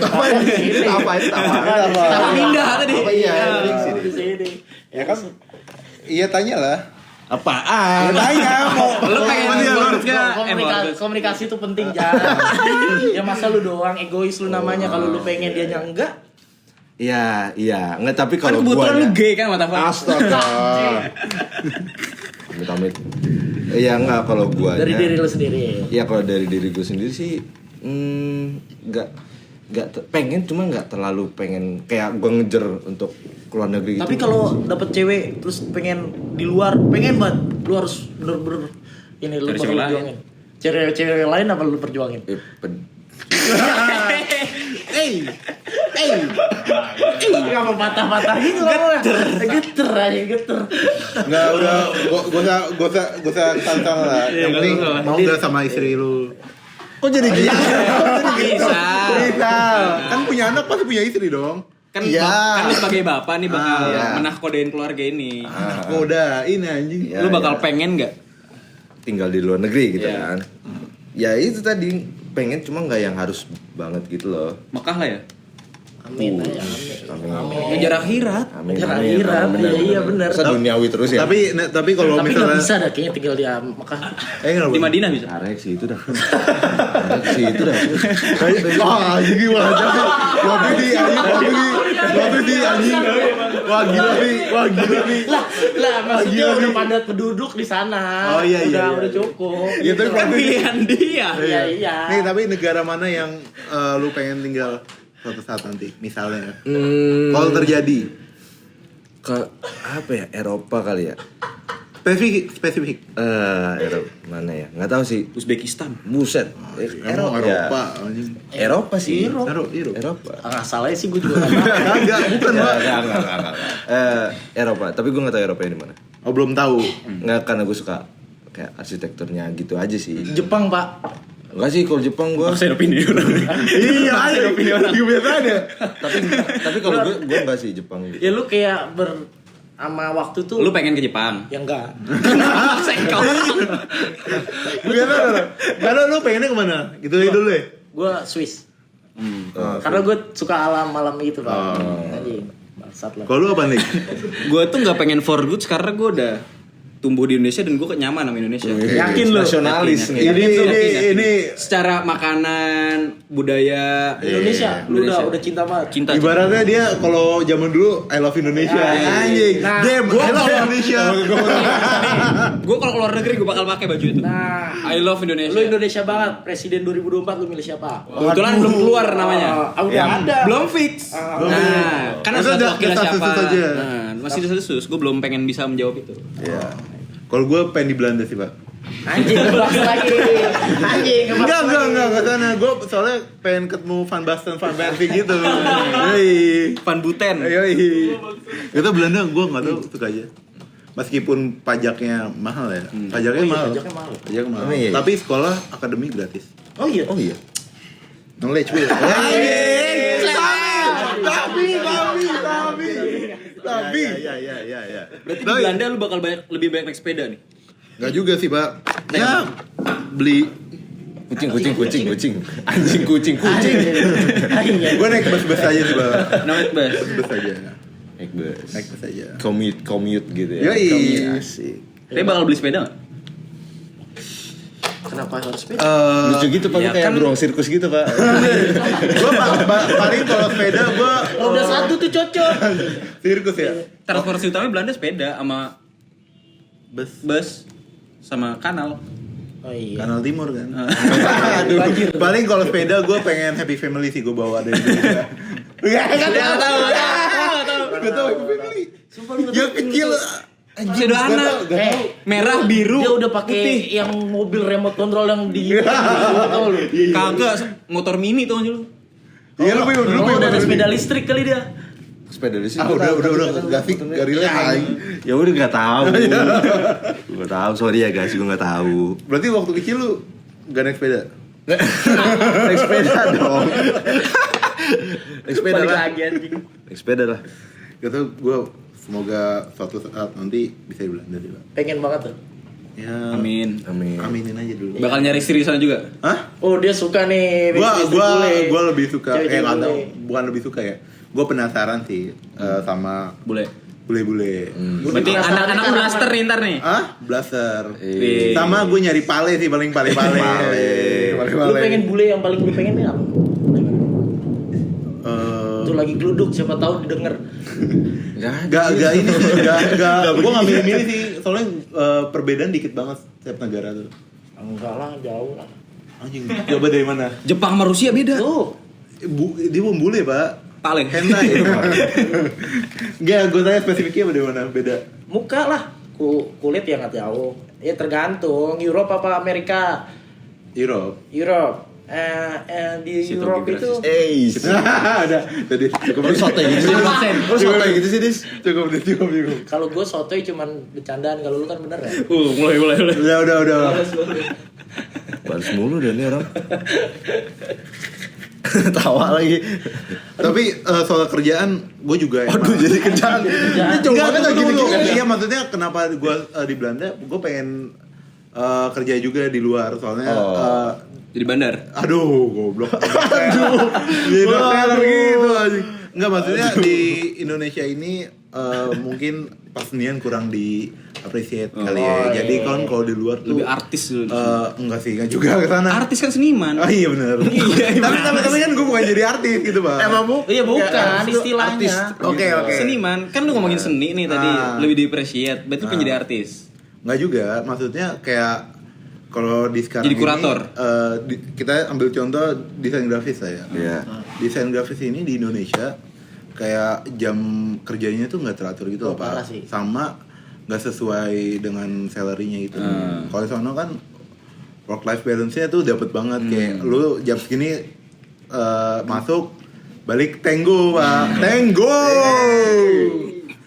Apa ini? Apa? Tapa pindah tadi. Apa iya? Di sini. Ya kan? Iya tanya lah. Apaan? Tanya mau. Lu pengen for goods nggak? Komunikasi itu penting, jangan. Ya masa lu doang egois lu namanya, kalau lu pengen dia enggak. Iya. Enggak, tapi Kan kalau kebetulan lu gua gay kan mata Tapa. Astaga. Amit-amit. Iya, enggak kalau gua. Dari diri lu sendiri. Ya kalau dari diri gue sendiri sih pengen, cuma nggak terlalu pengen kayak gue ngejar untuk keluar negeri gitu. Tapi kalau dapet cewek terus pengen di luar, pengen banget, lu harus bener-bener ini lu Cari bakal cewek lain. perjuangin. Cewek lain apa lu perjuangin? Kenapa patah-patah gitu loh? Geter aja. Nggak udah. Gue usah kesana lah. Yang penting mau nggak sama istri lu. Kok jadi gitu? Bisa. Bisa. Kan punya anak pasti punya istri dong. Kan Iya. kan lu sebagai bapak nih bakal Iya. menahkodain keluarga ini. Udah ini anjing. Ya, Lu bakal ya. pengen nggak? Tinggal di luar negeri gitu Iya. kan. Ya itu tadi pengen, cuma nggak yang harus banget gitu loh. Mekah lah ya. Amin aja, Amin. Ngejar akhirat. Amin. Akhirat, iya bener. Masa duniawi terus ya? Tapi kalau Tapi nggak misalnya bisa dah kayaknya tinggal di Mekah. kenapa? Di Madinah bisa. Arek sih itu dah. Arek sih itu dah. Wah, anjing gimana jadi? Waduh di anjing. Wah gila nih. Lah maksudnya gila udah nih. padat penduduk di sana. Oh, iya. Udah cukup. Iya, tapi Kan pilihan dia. Iya. Nih, tapi negara mana yang lu pengen tinggal suatu saat nanti? Misalnya. Kalau terjadi Ke apa ya? Eropa kali ya? spesifik. Eropa mana ya? Nggak tahu sih. Uzbekistan. Buset. Emang Eropa anjing. Eropa sih. Eropa. Ah, salahnya sih gue juga nggak tahu. Kagak, bukan, Pak. Enggak. Eropa, tapi gue nggak tahu Eropa di mana. Oh, belum tahu. Nggak, karena gue suka kayak arsitekturnya gitu aja sih. Jepang, Pak. Enggak sih, kalau Jepang gue. Saya opini orang. Iya, kebiasaannya. tapi kalau gue enggak sih Jepang gitu. Ya lu kayak sama waktu tuh. Lu pengen ke Jepang? Ya enggak. Sengkau. Kebiasaan. Karena lu pengennya kemana? Gitu dulu ya. Gue Swiss. Karena gue suka alam-alam gitu, Pak. Anjing. Bangsat lah. Kalau lu apa nih? Gue tuh nggak pengen for goods karena gue udah tumbuh di Indonesia dan gue nyaman sama Indonesia. Yakin lu? Nasionalis Yakin, nih. Ini Secara makanan, budaya, Indonesia, lu Indonesia. udah cinta banget. cinta. ibaratnya dia kalau zaman dulu I love Indonesia. Anjing. Nah, Game I love Indonesia. Gue kalau keluar negeri gue bakal pakai baju itu. Nah, I love Indonesia. lu Indonesia banget. Presiden 2024 lu milih siapa? Kebetulan belum keluar namanya. Udah ada. Belum fix. Nah, kan harus Itu ada wakilnya status siapa. aja. Nah, masih status. Gue belum pengen bisa menjawab itu. Iya. Kalau gue pengen di Belanda sih, Pak. Anjing ngebahas lagi. Anjing ngebahas Enggak lagi. ke sana. Gue soalnya pengen ketemu Van Basten, Van Persie gitu. Yoi. Van Buten. Yoi. Itu Belanda gue nggak tahu suka aja. Meskipun pajaknya mahal ya. Pajaknya mahal. pajaknya mahal. Pajaknya mahal. Emang iya? Tapi sekolah akademi gratis. Oh iya. Oh iya. Knowledge Will. Tapi. Ya. Berarti di Belanda lu bakal lebih banyak naik sepeda nih. Enggak juga sih, Pak. Ya beli Kucing. Anjing kucing. Gue naik bus aja sih, Pak. Naik bus. Bus aja. Naik bus. Naik bus aja. Commute gitu ya. Yoi. Commute, asik. Tapi bakal beli sepeda nggak? Kenapa harus beda? Lucu gitu Pak, ya kayak kan- beruang sirkus gitu Pak. Gue paling kalau sepeda gue Roda satu tuh cocok. sirkus ya. Transportasi utamanya Belanda sepeda sama bus sama kanal. Oh iya. Kanal Timur kan. Aduh. Banjir. Paling kalau sepeda gue pengen happy family sih gue bawa dari Indonesia. Gak tahu. Gak tahu happy family. Yang kecil. Sepeda anak. Merah, biru, Dia udah pakai yang mobil remote control yang di tahu lu. Kagak, motor mini tuh aja lu. Iya lu Oh, udah ada sepeda listrik kali dia. Sepeda di sini. udah gak sih gak relate. Ya udah nggak tahu. Gue tahu, sorry ya guys, gue nggak tahu. Berarti waktu kecil lu gak naik sepeda? Naik sepeda dong. Naik sepeda Balik lah. lagi anjing. Naik sepeda lah. Gak tau gue semoga suatu saat nanti bisa di Belanda deh, Pak. Pengen banget tuh. Ya. Amin. Aminin aja dulu. Bakal nyari istri di sana juga. Hah? Oh, dia suka nih. Gua lebih suka Cewek-cewek nggak tahu, bule. bukan lebih suka ya. Gue penasaran sih sama Boleh. bule-bule. Berarti anak-anak blaster nih ntar nih. Ah, blaster. Wih. Sama gue nyari pale sih paling pale. Lu pengen bule yang paling lu pengen nih apa? Itu lagi geluduk, siapa tahu didengar. Gak ini sih, gak. Gue nggak milih-milih sih, soalnya perbedaan dikit banget setiap negara tuh. Enggak lah, jauh lah. Anjing, coba dari mana? Jepang sama Rusia beda. Tuh. Dia mau bule pak. Paling. Hentai. Gak, gue tanya spesifiknya dari mana? Beda. Muka lah. Kulit ya nggak jauh. Ya tergantung. Europe apa Amerika? Europe. Europe. Di Situ Europe gitu itu Ada. Tadi cukup. Lu sotoy gitu sih. Lu sotoy gitu sih, Dis. Cukup. kalau gue sotoy cuman bercandaan, kalau lu kan bener ya. Mulai. Udah. Baru mulu deh nih orang. Tawa lagi. Tapi soal kerjaan, gue juga. Aduh, jadi kerjaan. Ini coba Enggak, banget tunggu gini. dulu. Iya, maksudnya kenapa gue di Belanda, gue pengen kerja juga di luar, soalnya Jadi bandar. aduh, goblok. Jadi dokter gitu anjing. Enggak, maksudnya di Indonesia ini mungkin persenian kurang di appreciate kali ya. Jadi kan kalau di luar tuh Lebih artis dulu. enggak sih, enggak juga ke sana. Artis kan seniman. Oh iya benar. tapi kan gue bukan jadi artis gitu, Pak. Iya bukan istilahnya. Oke. Seniman. Kan lu ngomongin seni nih tadi, lebih di-appreciate. Berarti pengen jadi artis. Enggak juga, maksudnya kayak kalau di sekarang Jadi kurator. ini, kita ambil contoh desain grafis saya. Iya. Desain grafis ini di Indonesia kayak jam kerjanya tuh nggak teratur gitu loh, parah Pak. sih. Sama nggak sesuai dengan salary-nya gitu. Kalau di sana kan work life balance-nya tuh dapet banget, kayak lu jam segini masuk balik tenggo, Pak. Tenggo.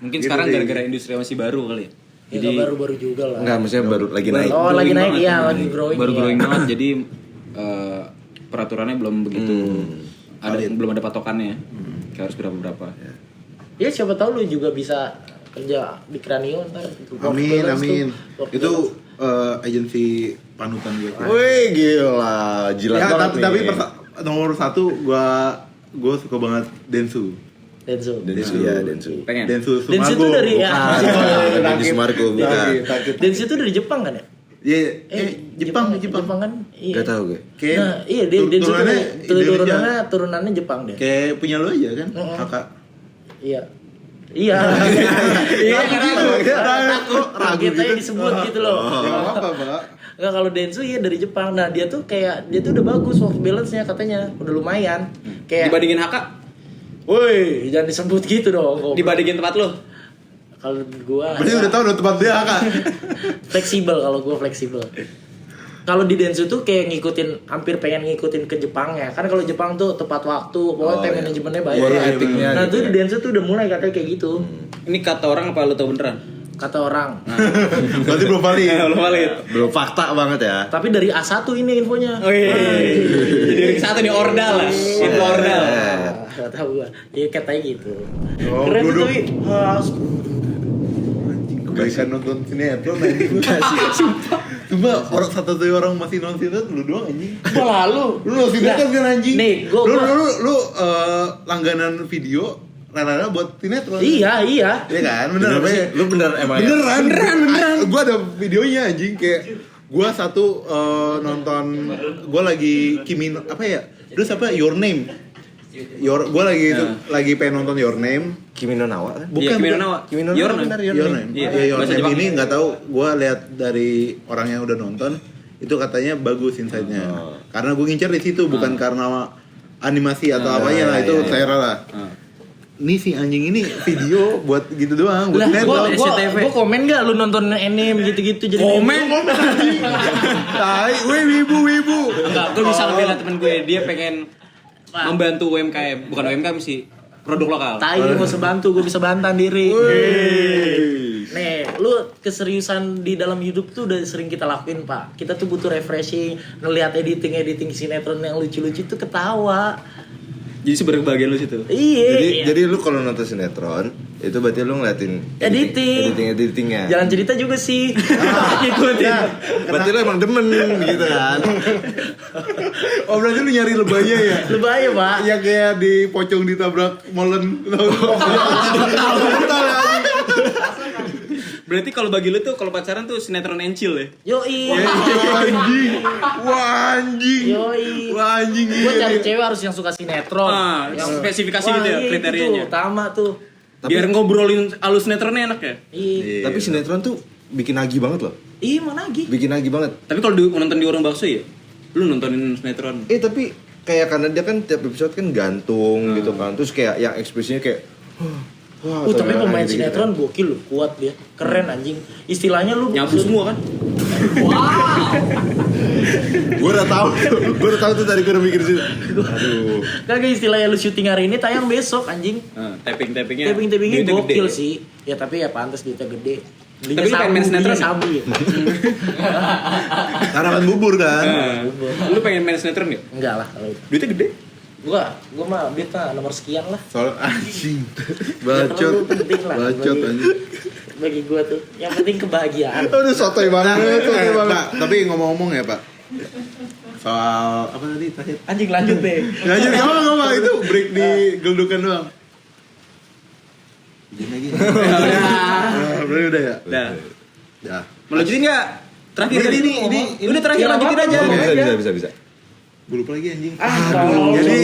Mungkin Gitu sekarang deh. gara-gara industri masih baru kali ya. Ya nggak baru-baru juga lah. Enggak, maksudnya baru lagi naik. Oh, lagi Growing naik banget. ya, lagi growing. Baru ya. growing banget, jadi peraturannya belum begitu belum ada patokannya. Kayak harus berapa. Ya siapa tahu lu juga bisa kerja di Kranio ntar. Amin. Itu agensi panutan gue. Wih, gila. Jilat Ya, banget tapi nih. nomor satu gue suka banget Densu. Densu. Densu ya, Densu. Pengen. Densu Densu Sumago. tuh dari ya. Densu Sumargo bukan. Densu tuh dari Jepang kan ya? Iya, Jepang. kan? Iya. Gak tahu gue. Kayak Nah, iya dia Densu tuh turunannya turunannya Jepang deh. kayak punya lo aja kan, kakak. Iya. Iya. Iya karena aku kaget aja disebut gitu loh. Ya nggak apa-apa, Pak. Enggak, kalau Densu iya dari Jepang. Nah, dia tuh udah bagus work balance-nya katanya. Udah lumayan. Kayak Dibandingin HK, woi, jangan disebut gitu dong. dibandingin tempat lu. Kalau gua Berarti udah tahu udah tempat dia, Kak. fleksibel, kalau gua fleksibel. Kalau di Densu tuh kayak hampir pengen ngikutin ke Jepangnya. Kan kalau Jepang tuh tepat waktu, pokoknya time manajemennya baik. Work ethic-nya Nah, gitu tuh di Densu tuh udah mulai katanya kayak gitu. Ini kata orang apa lu tau beneran? kata orang. Berarti belum valid. Lo valid. Belum fakta banget ya. Tapi dari A1 ini infonya. Oh iya. Jadi ring satu nih ordal lah. Info ordal. Gak tahu gua. Ya katanya gitu. Oh, Keren tuh duduk. tapi Anjing, kebaikan nonton sinetron anjing. Cuma orang satu-satunya orang masih nonton sinetron lu doang anjing. malah lu. Lu nonton sinetron kan anjing? Nih, gua lu langganan video rada-rada buat sinetron. Iya. Iya kan? Bener apa ya? Lu bener emang ya? Beneran. Gua ada videonya anjing kayak gua satu nonton gua lagi apa ya? Terus apa Your Name. Gua lagi pengen nonton Your Name. Kimi no Nawa kan? Iya, Kimi no Nawa. Kimi no Your Nawa Name. benar Your Name. Iya, Iya, Your bahasa Name Jepang. ini nggak tahu. Gua lihat dari orang yang udah nonton itu katanya bagus insight-nya. Karena gue ngincer di situ bukan karena animasi atau apanya lah, itu selera lah. Ini si anjing ini video buat gitu doang, buat Lah, gua sinetron. SCTV. komen gak lu nonton anime gitu-gitu jadi Komen. Tai, wibu. Enggak, gue bisa ngebela temen gue. Dia pengen membantu UMKM, bukan UMKM sih, produk lokal. Tai lu gak usah bantu, gue bisa bantan diri. Nih, lu keseriusan di dalam hidup tuh udah sering kita lakuin, Pak. Kita tuh butuh refreshing, ngelihat editing sinetron yang lucu-lucu tuh ketawa. Jadi sebenarnya bagian lu situ. Iya. Jadi lu kalau nonton sinetron itu berarti lu ngeliatin editingnya. Jalan cerita juga sih. Ikutin. Berarti lu emang demen gitu kan. Oh, berarti lu nyari lebaynya ya? Lebay ya, Pak. Yang kayak di pocong ditabrak molen. Berarti kalau bagi lu tuh kalau pacaran tuh sinetron and chill ya. Yoi. Wah anjing. Yoi. Wah anjing. Gue cari cewek harus yang suka sinetron. Yang spesifikasi Wah, gitu ya iya, kriterianya. itu utama tuh. Biar ngobrolin alus sinetronnya enak ya. Iya. Tapi sinetron tuh bikin nagih banget loh. Iya, mana lagi? Bikin nagih banget. Tapi kalau nonton di warung bakso ya, lu nontonin sinetron. Tapi kayak karena dia kan tiap episode kan gantung gitu kan. Terus kayak yang ekspresinya kayak wah, Tapi pemain gitu-gitu sinetron gokil loh, kuat dia. Keren anjing. Istilahnya lu Nyapu semua kan? Gue udah tahu tuh dari gue udah mikir sih. Aduh. Kagak istilahnya lu syuting hari ini tayang besok anjing. Tapping-tappingnya. Tapping-tappingnya duitnya gokil gede. sih. Ya tapi ya pantas duitnya gede. Belinya Tapi lu pengen main sinetron belinya sabu ya? Harapan bubur kan? Lu pengen main sinetron gak? Enggak lah kalau itu. Duitnya gede. Gua mah duitnya nomor sekian lah. Soal anjing. Terlalu penting lah Bacot bagi- anjing. Bagi gua tuh. Yang penting kebahagiaan. Aduh sotoy banget. Pak, tapi ngomong-ngomong ya Pak. Soal apa tadi terakhir? Anjing lanjut deh. Lanjut ngomong itu break di geldukan doang. Izin lagi. Berarti udah ya? Dah. Ya. Mau lanjutin enggak? Terakhir Ini, tadi. ini. Udah terakhir Ya, lanjutin apa-apa, aja. ngomong aja. Bisa. Gue lupa lagi anjing. Tolong. Jadi